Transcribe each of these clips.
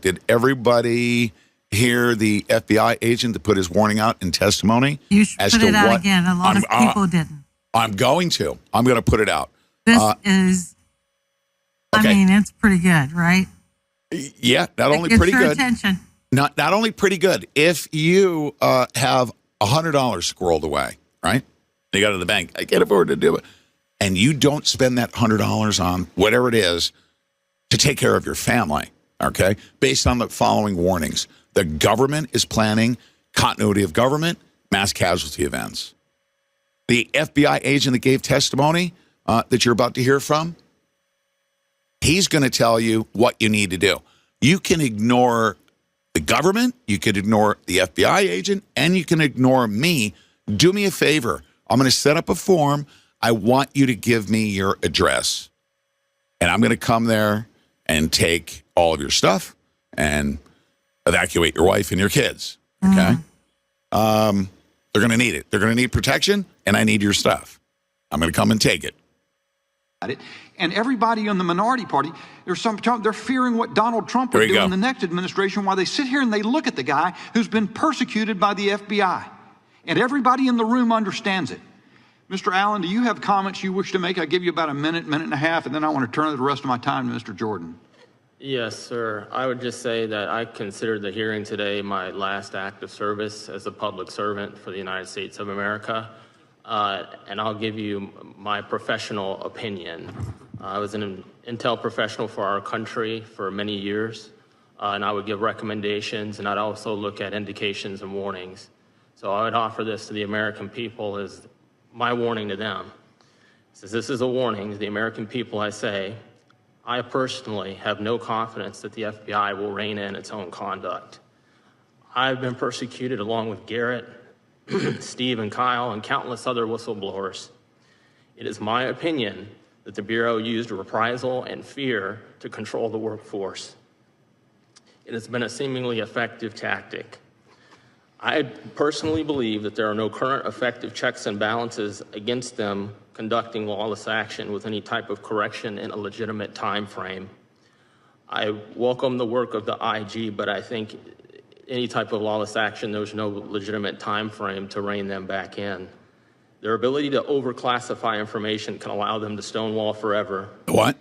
Did everybody hear the FBI agent that put his warning out in testimony? You should put it out again. A lot of people didn't. I'm going to put it out. This is, okay. I mean, it's pretty good, right? Yeah, not only pretty good. Attention. Not only pretty good. If you have $100 squirreled away, right? You got it in the bank. I can't afford to do it. And you don't spend that $100 on whatever it is to take care of your family, okay? Based on the following warnings. The government is planning continuity of government, mass casualty events. The FBI agent that gave testimony that you're about to hear from, he's going to tell you what you need to do. You can ignore the government, you can ignore the FBI agent, and you can ignore me. Do me a favor. I'm going to set up a form. I want you to give me your address. And I'm going to come there and take all of your stuff and evacuate your wife and your kids, okay? They're going to need it. They're going to need protection, and I need your stuff. I'm going to come and take it. And everybody in the minority party, they're fearing what Donald Trump would do in the next administration while they sit here and they look at the guy who's been persecuted by the FBI. And everybody in the room understands it. Mr. Allen, do you have comments you wish to make? I'll give you about a minute and a half, and then I want to turn the rest of my time to Mr. Jordan. Yes, sir. I would just say that I consider the hearing today my last act of service as a public servant for the United States of America. And I'll give you my professional opinion. I was an intel professional for our country for many years, and I would give recommendations, and I'd also look at indications and warnings. So I would offer this to the American people as my warning to them. Since this is a warning to the American people, I say, I personally have no confidence that the FBI will rein in its own conduct. I've been persecuted along with Garrett, Steve and Kyle, and countless other whistleblowers. It is my opinion that the Bureau used reprisal and fear to control the workforce. It has been a seemingly effective tactic. I personally believe that there are no current effective checks and balances against them conducting lawless action with any type of correction in a legitimate time frame. I welcome the work of the IG, but I think any type of lawless action, there's no legitimate time frame to rein them back in. Their ability to overclassify information can allow them to stonewall forever. What?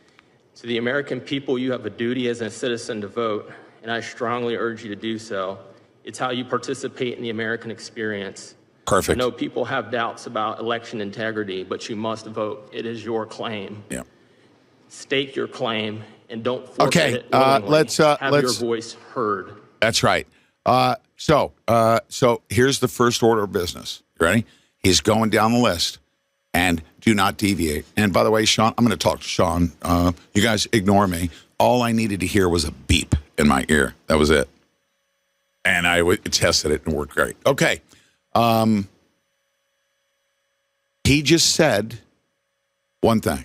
To the American people, you have a duty as a citizen to vote, and I strongly urge you to do so. It's how you participate in the American experience. Perfect. I know people have doubts about election integrity, but you must vote. It is your claim. Yeah. Stake your claim and don't forfeit it. Let's have your voice heard. That's right. So here's the first order of business. You ready? He's going down the list, and do not deviate. And by the way, Sean, I'm going to talk to Sean. You guys ignore me. All I needed to hear was a beep in my ear. That was it. And I tested it and it worked great. Okay. He just said one thing.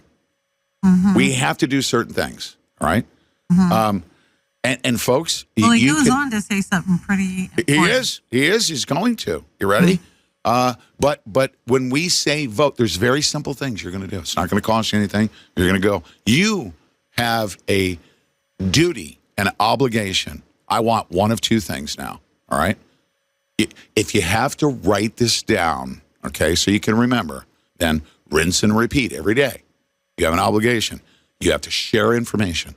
Mm-hmm. We have to do certain things, all right? Mm-hmm. And folks, well, he goes on to say something pretty important. He is. He's going to. You ready? Mm-hmm. But when we say vote, there's very simple things you're going to do. It's not going to cost you anything. You're going to go. You have a duty, an obligation. I want one of two things now, all right? If you have to write this down, okay, so you can remember, then rinse and repeat every day. You have an obligation. You have to share information,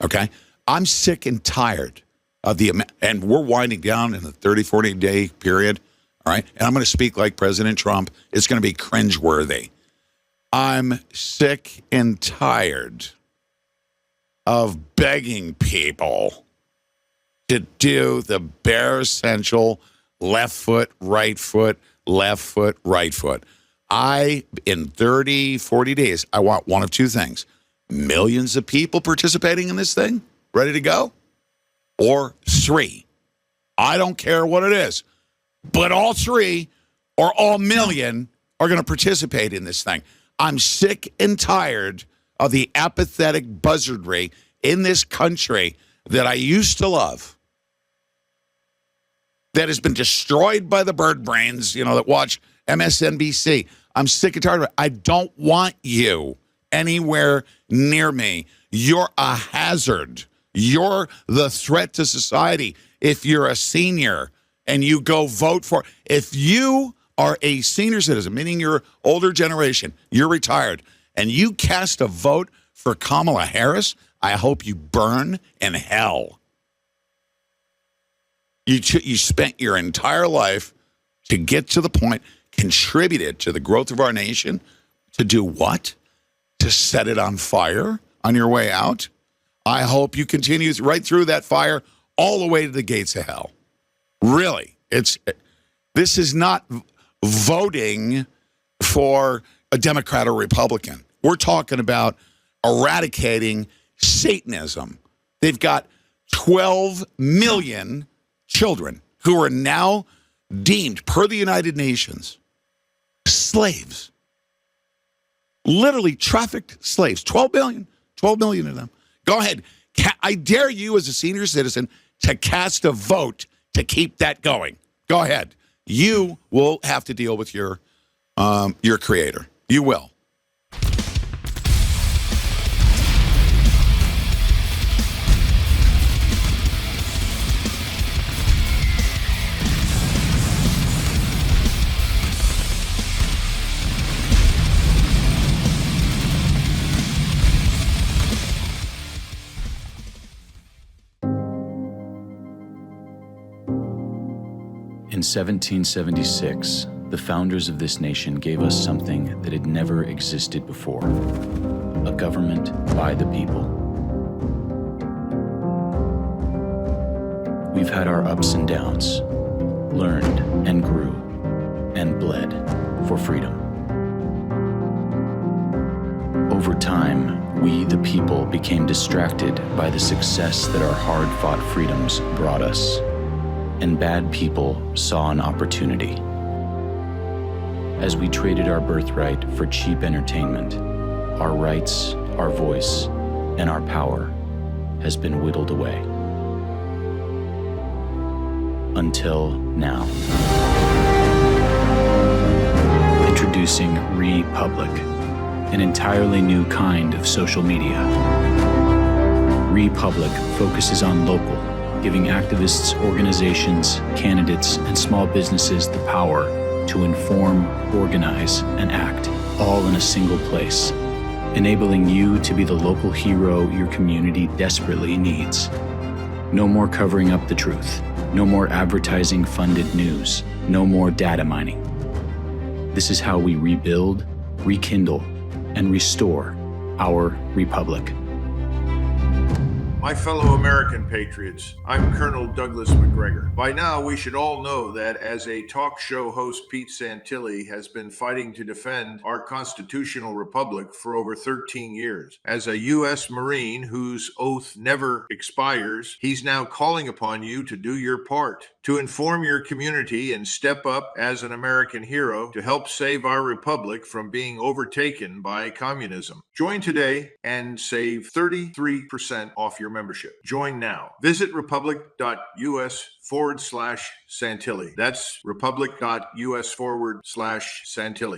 okay? I'm sick and tired of and we're winding down in the 30, 40-day period, all right? And I'm going to speak like President Trump. It's going to be cringeworthy. I'm sick and tired of begging people to do the bare essential left foot, right foot, left foot, right foot. In 30, 40 days, I want one of two things. Millions of people participating in this thing, ready to go, or three. I don't care what it is, but all three or all million are going to participate in this thing. I'm sick and tired of the apathetic buzzardry in this country that I used to love, that has been destroyed by the bird brains, that watch MSNBC. I'm sick and tired of it. I don't want you anywhere near me. You're a hazard. You're the threat to society. If you're a senior and you go vote for, if you are a senior citizen, meaning you're older generation, you're retired, and you cast a vote for Kamala Harris, I hope you burn in hell. You spent your entire life to get to the point, contributed to the growth of our nation, to do what? To set it on fire on your way out? I hope you continue right through that fire all the way to the gates of hell. Really, this is not voting for a Democrat or Republican. We're talking about eradicating Satanism. They've got 12 million children who are now deemed, per the United Nations, slaves. Literally trafficked slaves. 12 million of them. Go ahead. I dare you as a senior citizen to cast a vote to keep that going. Go ahead. You will have to deal with your creator. You will. In 1776, the founders of this nation gave us something that had never existed before: a government by the people. We've had our ups and downs, learned and grew, and bled for freedom. Over time, we, the people, became distracted by the success that our hard-fought freedoms brought us, and bad people saw an opportunity. As we traded our birthright for cheap entertainment, our rights, our voice, and our power has been whittled away. Until now. Introducing Republic, an entirely new kind of social media. Republic focuses on local, giving activists, organizations, candidates, and small businesses the power to inform, organize, and act, all in a single place, enabling you to be the local hero your community desperately needs. No more covering up the truth. No more advertising-funded news. No more data mining. This is how we rebuild, rekindle, and restore our republic. My fellow American patriots, I'm Colonel Douglas McGregor. By now, we should all know that as a talk show host, Pete Santilli has been fighting to defend our constitutional republic for over 13 years. As a U.S. Marine whose oath never expires, he's now calling upon you to do your part, to inform your community and step up as an American hero to help save our republic from being overtaken by communism. Join today and save 33% off your membership. Join now. Visit republic.us/Santilli. That's republic.us/Santilli.